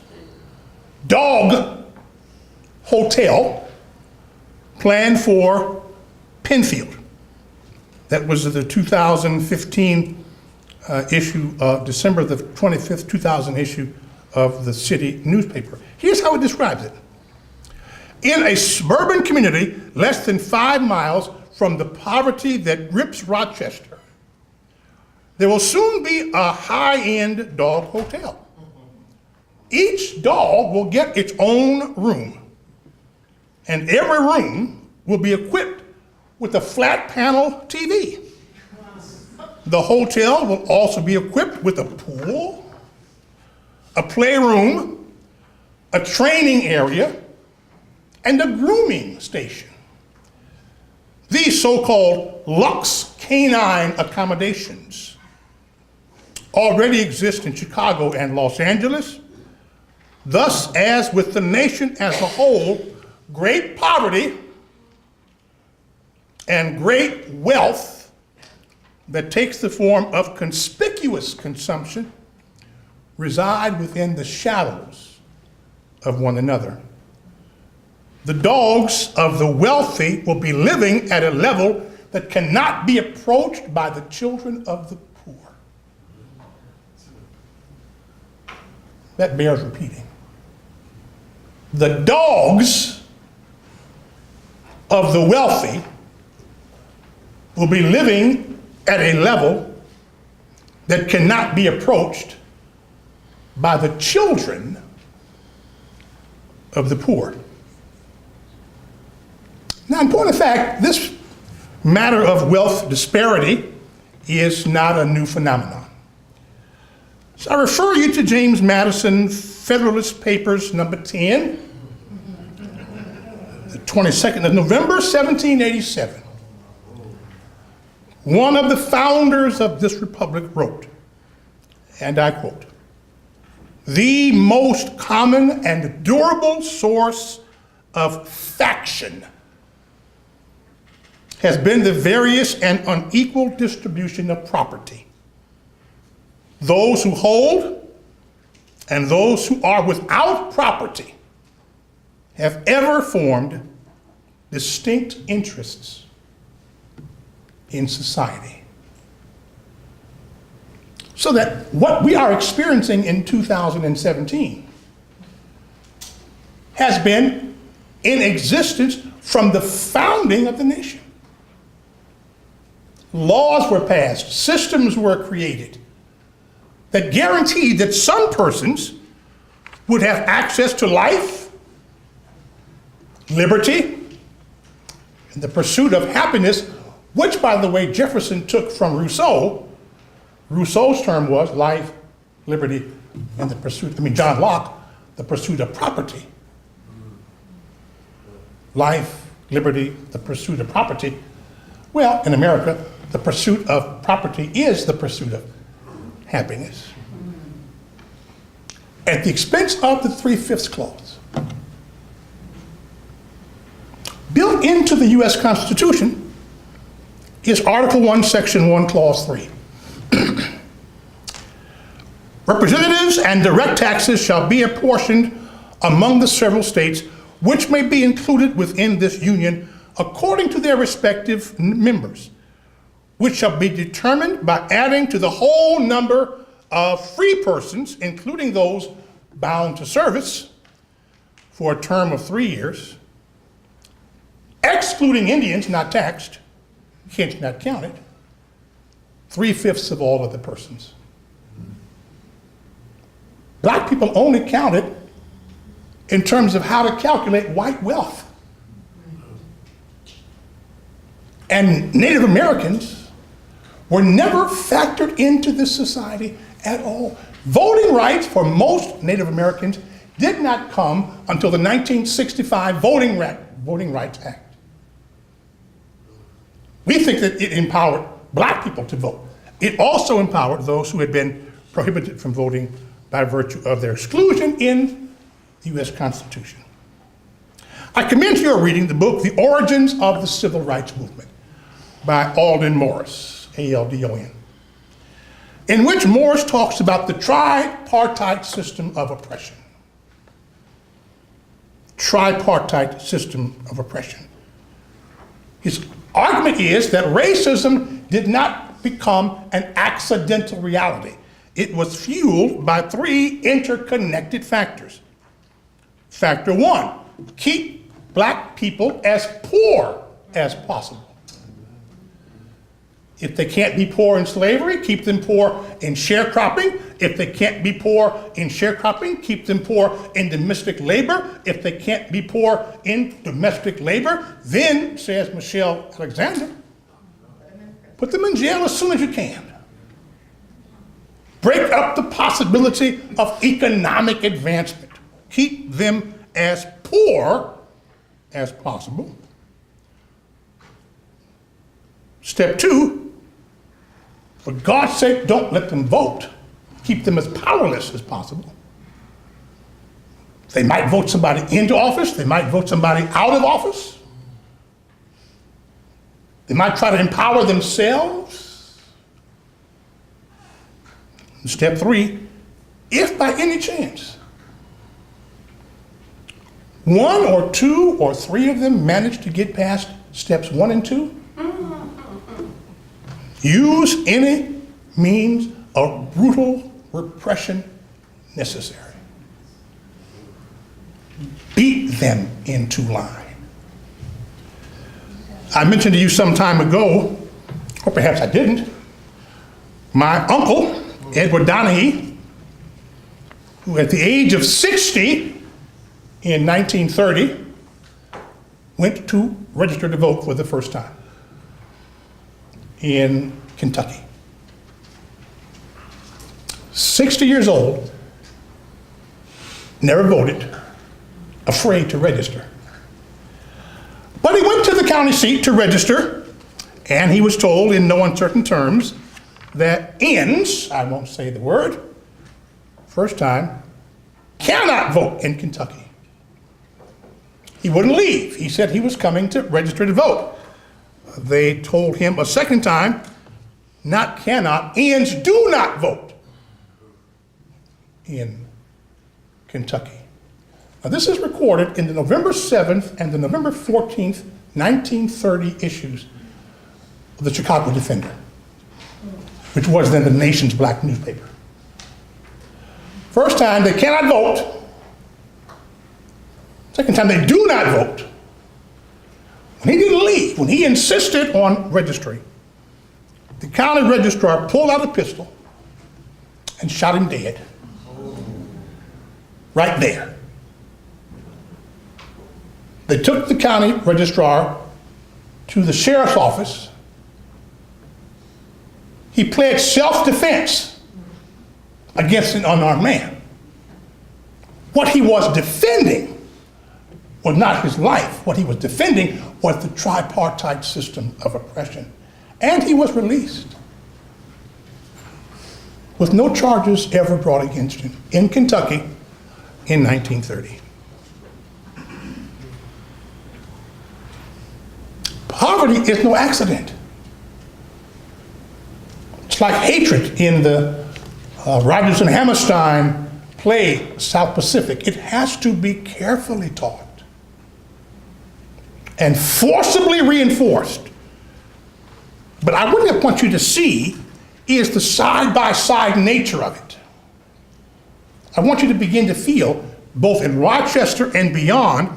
dog hotel planned for Penfield. That was the 2015 issue of December the 25th, 2000 issue of the city newspaper. Here's how it describes it. In a suburban community less than 5 miles from the poverty that grips Rochester, there will soon be a high-end dog hotel. Each dog will get its own room, and every room will be equipped with a flat panel TV. The hotel will also be equipped with a pool, a playroom, a training area, and a grooming station. These so-called luxe canine accommodations already exist in Chicago and Los Angeles. Thus, as with the nation as a whole, great poverty and great wealth that takes the form of conspicuous consumption reside within the shadows of one another. The dogs of the wealthy will be living at a level that cannot be approached by the children of the poor. That bears repeating. The dogs of the wealthy will be living at a level that cannot be approached by the children of the poor. Now, in point of fact, this matter of wealth disparity is not a new phenomenon. So I refer you to James Madison Federalist Papers number 10, the 22nd of November, 1787. One of the founders of this republic wrote, and I quote, "The most common and durable source of faction has been the various and unequal distribution of property. Those who hold and those who are without property have ever formed distinct interests in society." So that what we are experiencing in 2017 has been in existence from the founding of the nation. Laws were passed, systems were created that guaranteed that some persons would have access to life, liberty, and the pursuit of happiness, which, by the way, Jefferson took from Rousseau. Rousseau's term was life, liberty, and the pursuit, John Locke, the pursuit of property. Life, liberty, the pursuit of property. Well, in America, the pursuit of property is the pursuit of happiness. At the expense of the 3/5 clause. Built into the US Constitution is Article 1, Section 1, Clause 3. Representatives and direct taxes shall be apportioned among the several states which may be included within this union according to their respective members, which shall be determined by adding to the whole number of free persons, including those bound to service for a term of 3 years, excluding Indians not taxed, hence not counted, 3/5 of all other persons. Black people only counted in terms of how to calculate white wealth. And Native Americans were never factored into this society at all. Voting rights for most Native Americans did not come until the 1965 Voting Rights Act. We think that it empowered black people to vote. It also empowered those who had been prohibited from voting by virtue of their exclusion in the US Constitution. I commend to your reading the book, The Origins of the Civil Rights Movement by Alden Morris, A-L-D-O-N, in which Morris talks about the tripartite system of oppression. Tripartite system of oppression. His argument is that racism did not become an accidental reality. It was fueled by 3 interconnected factors. Factor 1, keep black people as poor as possible. If they can't be poor in slavery, keep them poor in sharecropping. If they can't be poor in sharecropping, keep them poor in domestic labor. If they can't be poor in domestic labor, then, says Michelle Alexander, put them in jail as soon as you can. Break up the possibility of economic advancement. Keep them as poor as possible. Step 2, for God's sake, don't let them vote. Keep them as powerless as possible. They might vote somebody into office. They might vote somebody out of office. They might try to empower themselves. And step 3, if by any chance 1 or 2 or 3 of them manage to get past steps 1 and 2, use any means of brutal repression necessary. Beat them into line. I mentioned to you some time ago, or perhaps I didn't, my uncle, Edward Donahue, who at the age of 60 in 1930 went to register to vote for the first time in Kentucky. 60 years old, never voted, afraid to register. But he went to the county seat to register, and he was told in no uncertain terms that ends, I won't say the word, first time, cannot vote in Kentucky. He wouldn't leave. He said he was coming to register to vote. They told him a second time, not cannot, ends do not vote in Kentucky. Now this is recorded in the November 7th and the November 14th, 1930 issues of the Chicago Defender, which was then the nation's black newspaper. First time they cannot vote. Second time they do not vote. When he didn't leave, when he insisted on registering, the county registrar pulled out a pistol and shot him dead. Right there. They took the county registrar to the sheriff's office. He pled self-defense against an unarmed man. What he was defending was not his life. What he was defending was the tripartite system of oppression. And he was released with no charges ever brought against him in Kentucky in 1930. Poverty is no accident. It's like hatred in the Rodgers and Hammerstein play South Pacific. It has to be carefully taught and forcibly reinforced. But I really want you to see is the side-by-side nature of it. I want you to begin to feel, both in Rochester and beyond,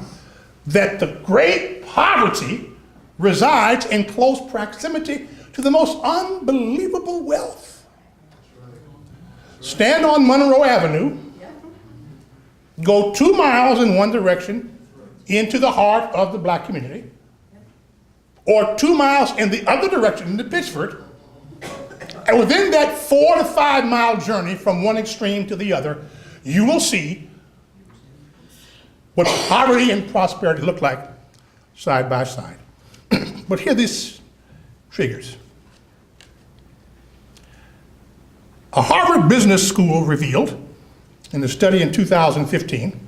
that the great poverty resides in close proximity to the most unbelievable wealth. Stand on Monroe Avenue, go 2 miles in one direction into the heart of the black community, or 2 miles in the other direction into Pittsford, and within that 4 to 5 mile journey from one extreme to the other, you will see what poverty and prosperity look like side by side. But here this triggers. A Harvard Business School revealed in a study in 2015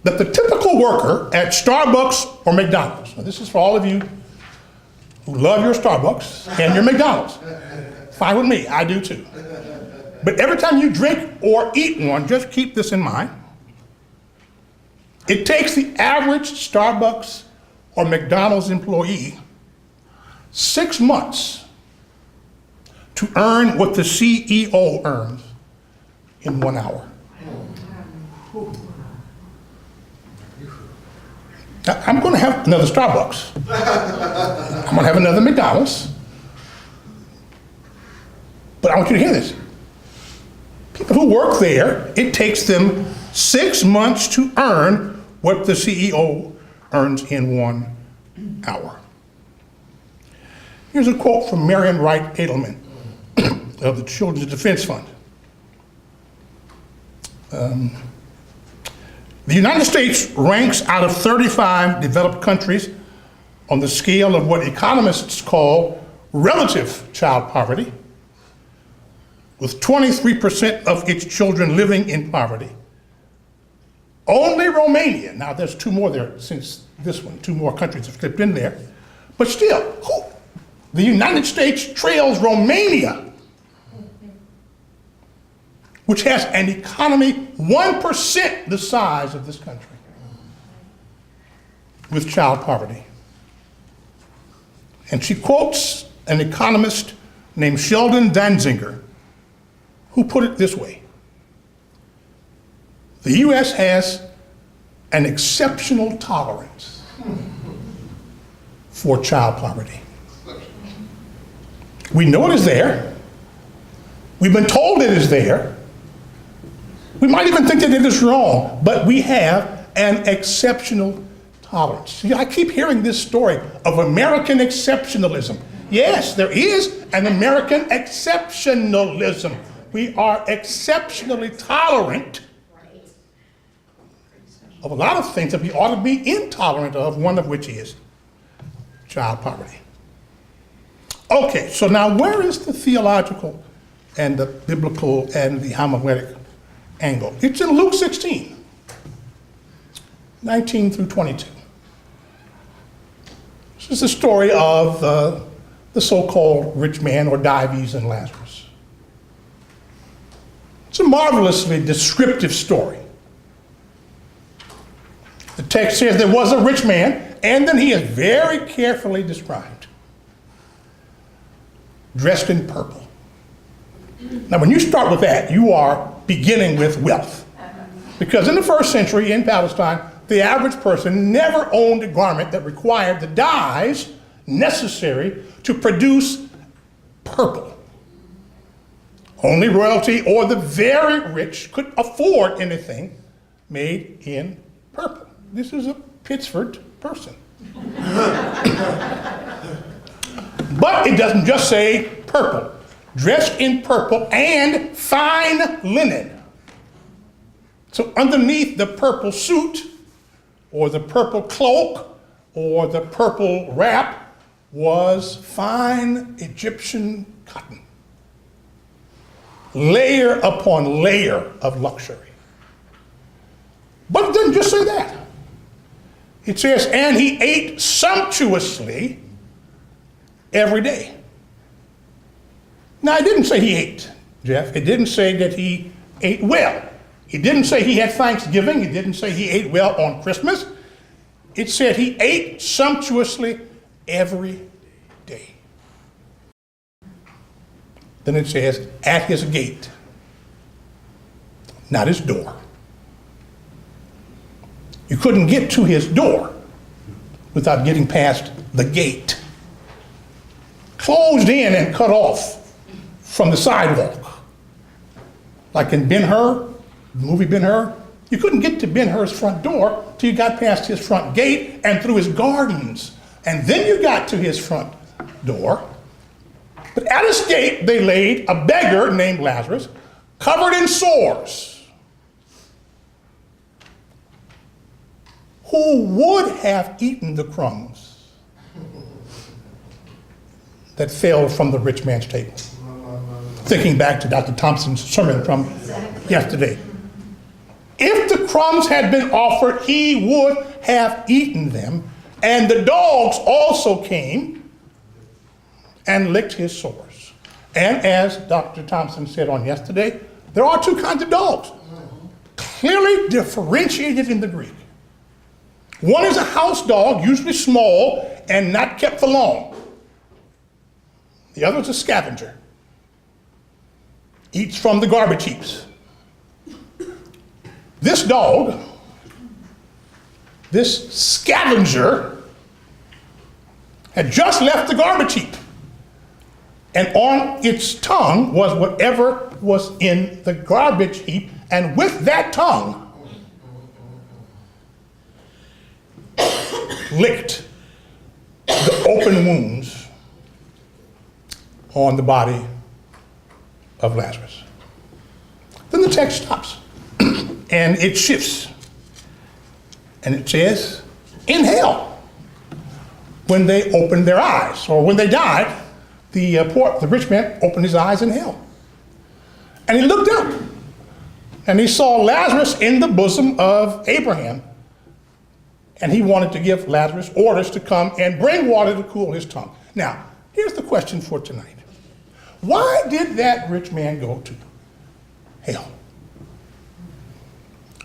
that the typical worker at Starbucks or McDonald's, now this is for all of you who love your Starbucks and your McDonald's. Fine with me, I do too. But every time you drink or eat one, just keep this in mind. It takes the average Starbucks or McDonald's employee 6 months to earn what the CEO earns in 1 hour. Now, I'm going to have another Starbucks. I'm going to have another McDonald's. But I want you to hear this. People who work there, it takes them 6 months to earn what the CEO earns in 1 hour. Here's a quote from Marion Wright Edelman of the Children's Defense Fund. The United States ranks out of 35 developed countries on the scale of what economists call relative child poverty, with 23% of its children living in poverty. Only Romania, now there's 2 more there since this one, 2 more countries have slipped in there, but still, the United States trails Romania, which has an economy 1% the size of this country, with child poverty. And she quotes an economist named Sheldon Danziger, who put it this way: the US has an exceptional tolerance for child poverty. We know it is there. We've been told it is there. We might even think that it is wrong, but we have an exceptional tolerance. See, I keep hearing this story of American exceptionalism. Yes, there is an American exceptionalism. We are exceptionally tolerant of a lot of things that we ought to be intolerant of, one of which is child poverty. Okay, so now where is the theological and the biblical and the homiletic angle? It's in Luke 16, 19 through 22. This is the story of the so-called rich man, or Dives and Lazarus. It's a marvelously descriptive story. The text says there was a rich man, and then he is very carefully described, dressed in purple. Now, when you start with that, you are beginning with wealth. Because in the first century in Palestine, the average person never owned a garment that required the dyes necessary to produce purple. Only royalty or the very rich could afford anything made in purple. This is a Pittsford person. But it doesn't just say purple. Dressed in purple and fine linen. So underneath the purple suit, or the purple cloak, or the purple wrap, was fine Egyptian cotton. Layer upon layer of luxury. But it doesn't just say that. It says, and he ate sumptuously every day. Now, it didn't say he ate, Jeff. It didn't say that he ate well. It didn't say he had Thanksgiving. It didn't say he ate well on Christmas. It said he ate sumptuously every day. Then it says, at his gate, not his door. You couldn't get to his door without getting past the gate. closed in and cut off from the sidewalk. Like in Ben-Hur, the movie Ben-Hur, you couldn't get to Ben-Hur's front door till you got past his front gate and through his gardens. And then you got to his front door. But at his gate, they laid a beggar named Lazarus, covered in sores, who would have eaten the crumbs that fell from the rich man's table. Thinking back to Dr. Thompson's sermon from yesterday. If the crumbs had been offered, he would have eaten them. And the dogs also came and licked his sores. And as Dr. Thompson said on yesterday, there are two kinds of dogs, clearly differentiated in the Greek. One is a house dog, usually small and not kept for long. The other is a scavenger, eats from the garbage heaps. This dog, this scavenger, had just left the garbage heap. And on its tongue was whatever was in the garbage heap. And with that tongue, licked the open wounds on the body of Lazarus. Then the text stops and it shifts. And it says, in hell, when they opened their eyes, or when they died, the rich man opened his eyes in hell. And he looked up, and he saw Lazarus in the bosom of Abraham. And he wanted to give Lazarus orders to come and bring water to cool his tongue. Now, here's the question for tonight. Why did that rich man go to hell?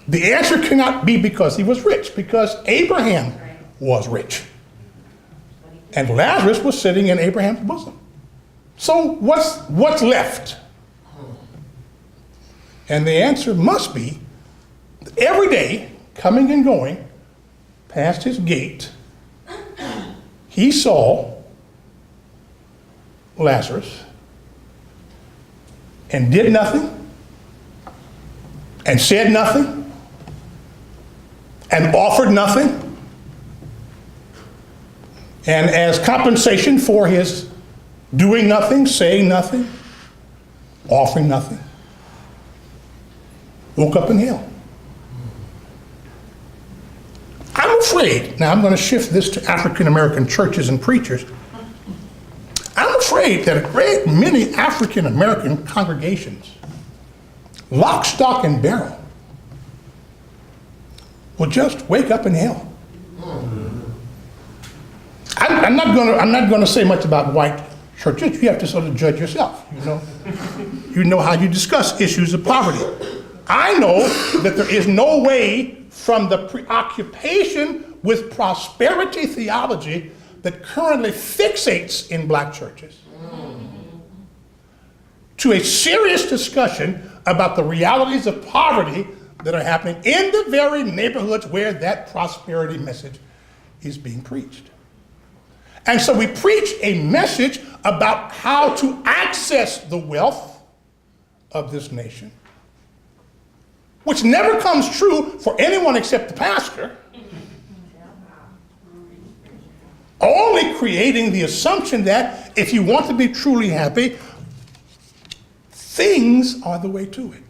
The answer cannot be because he was rich, because Abraham was rich. And Lazarus was sitting in Abraham's bosom. So what's left? And the answer must be that every day, coming and going, past his gate, he saw Lazarus and did nothing and said nothing and offered nothing. And as compensation for his doing nothing, saying nothing, offering nothing, woke up in hell. I'm afraid, now I'm going to shift this to African American churches and preachers. I'm afraid that a great many African American congregations, lock, stock, and barrel, will just wake up in hell. I'm not going to say much about white churches. You have to sort of judge yourself. You know how you discuss issues of poverty. I know that there is no way from the preoccupation with prosperity theology that currently fixates in black churches to a serious discussion about the realities of poverty that are happening in the very neighborhoods where that prosperity message is being preached. And so we preach a message about how to access the wealth of this nation, which never comes true for anyone except the pastor, only creating the assumption that if you want to be truly happy, things are the way to it.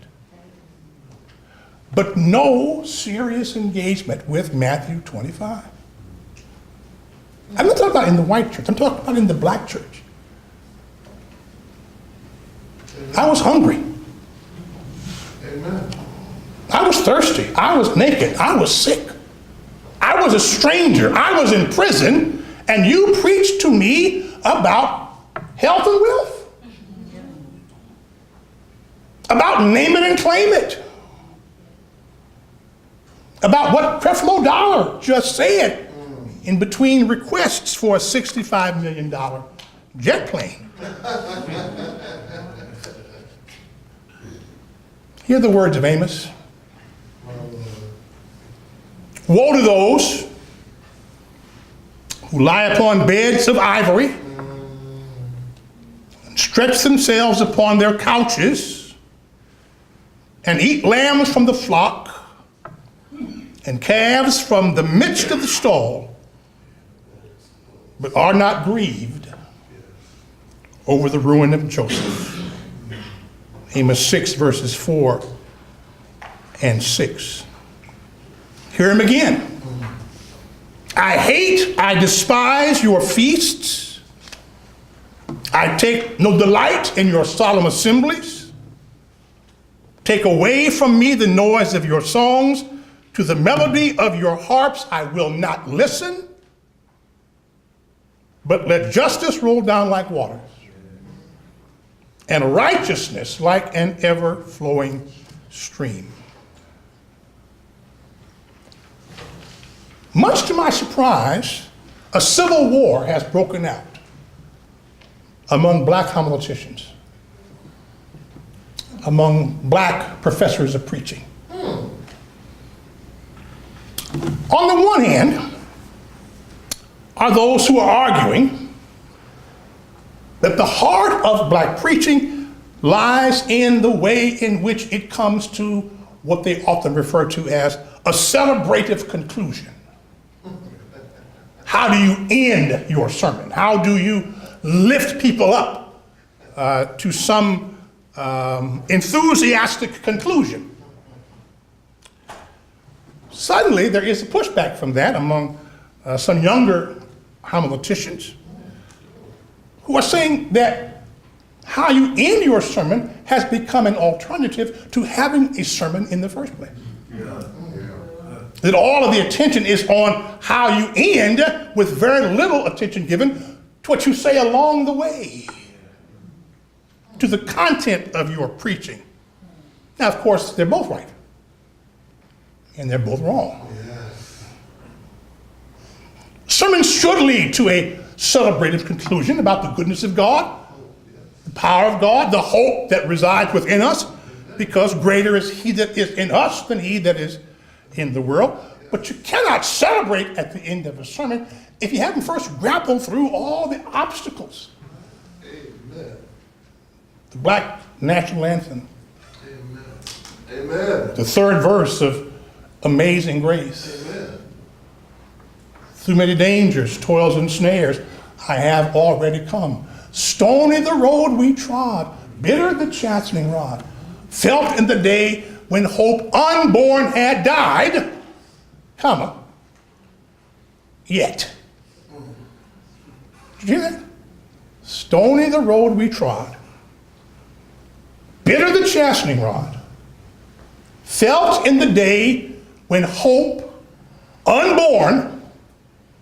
But no serious engagement with Matthew 25. I'm not talking about in the white church, I'm talking about in the black church. I was hungry. Amen. I was thirsty. I was naked. I was sick. I was a stranger. I was in prison. And you preached to me about health and wealth. About name it and claim it. About what Creflo Dollar just said in between requests for a $65 million jet plane. Hear the words of Amos. Woe to those who lie upon beds of ivory stretch themselves upon their couches and eat lambs from the flock and calves from the midst of the stall, but are not grieved over the ruin of Joseph. Amos 6, verses 4 and 6. Hear him again. I hate, I despise your feasts. I take no delight in your solemn assemblies. Take away from me the noise of your songs. To the melody of your harps I will not listen. But let justice roll down like waters, and righteousness like an ever-flowing stream. Much to my surprise, a civil war has broken out among black homiletics, among black professors of preaching. On the one hand, are those who are arguing that the heart of black preaching lies in the way in which it comes to what they often refer to as a celebrative conclusion. How do you end your sermon? How do you lift people up to some enthusiastic conclusion? Suddenly, there is a pushback from that among some younger homileticians who are saying that how you end your sermon has become an alternative to having a sermon in the first place. That all of the attention is on how you end, with very little attention given to what you say along the way, to the content of your preaching. Now, of course, they're both right, and they're both wrong. Sermons should lead to a celebrative conclusion about the goodness of God, the power of God, the hope that resides within us, because greater is he that is in us than he that is in the world. But you cannot celebrate at the end of a sermon if you haven't first grappled through all the obstacles. Amen. The black national anthem. Amen. Amen. The third verse of Amazing Grace. Amen. Through many dangers, toils, and snares, I have already come. Stony the road we trod, bitter the chastening rod, felt in the day when hope unborn had died, comma, yet. Did you hear that? Stony the road we trod, bitter the chastening rod, felt in the day when hope unborn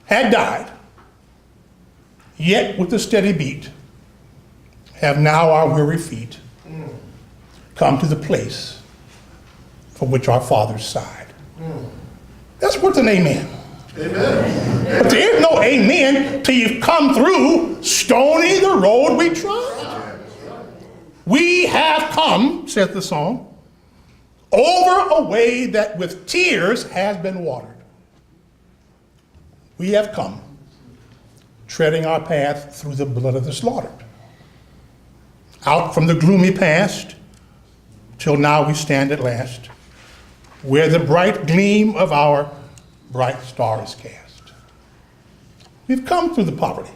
had died, yet with a steady beat have now our weary feet come to the place for which our fathers sighed. That's worth an amen. Amen. But there is no amen till you've come through stony the road we trod. We have come, saith the song, over a way that with tears has been watered. We have come, treading our path through the blood of the slaughtered. Out from the gloomy past, till now we stand at last, where the bright gleam of our bright star is cast. We've come through the poverty.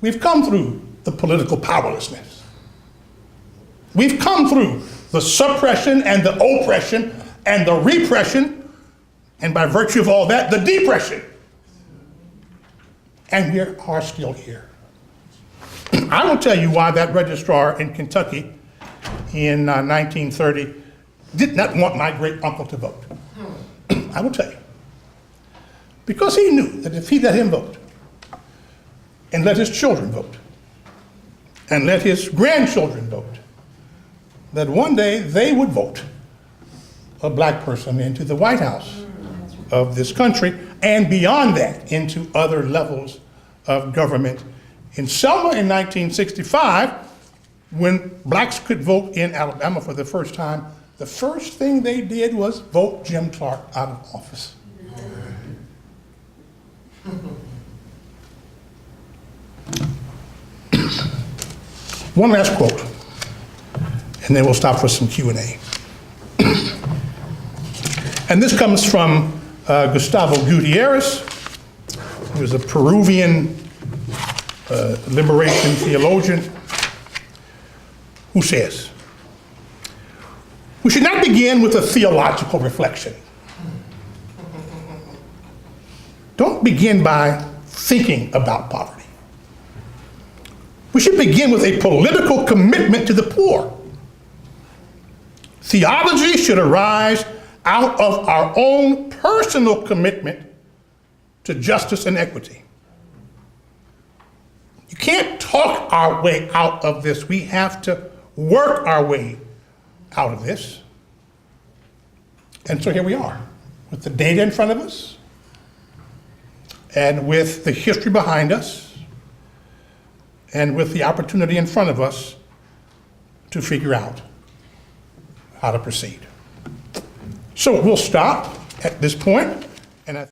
We've come through the political powerlessness. We've come through the suppression and the oppression and the repression, and by virtue of all that, the depression. And we are still here. I will tell you why that registrar in Kentucky in 1930 did not want my great uncle to vote. I will tell you. Because he knew that if he let him vote, and let his children vote, and let his grandchildren vote, that one day they would vote a black person into the White House of this country, and beyond that, into other levels of government. In Selma in 1965, when blacks could vote in Alabama for the first time, the first thing they did was vote Jim Clark out of office. One last quote, and then we'll stop for some Q&A. And this comes from Gustavo Gutierrez, who is a Peruvian liberation theologian, who says, "We should not begin with a theological reflection. Don't begin by thinking about poverty. We should begin with a political commitment to the poor. Theology should arise out of our own personal commitment to justice and equity. You can't talk our way out of this. We have to work our way out of this." And so here we are, with the data in front of us, and with the history behind us, and with the opportunity in front of us to figure out how to proceed. So we'll stop at this point, and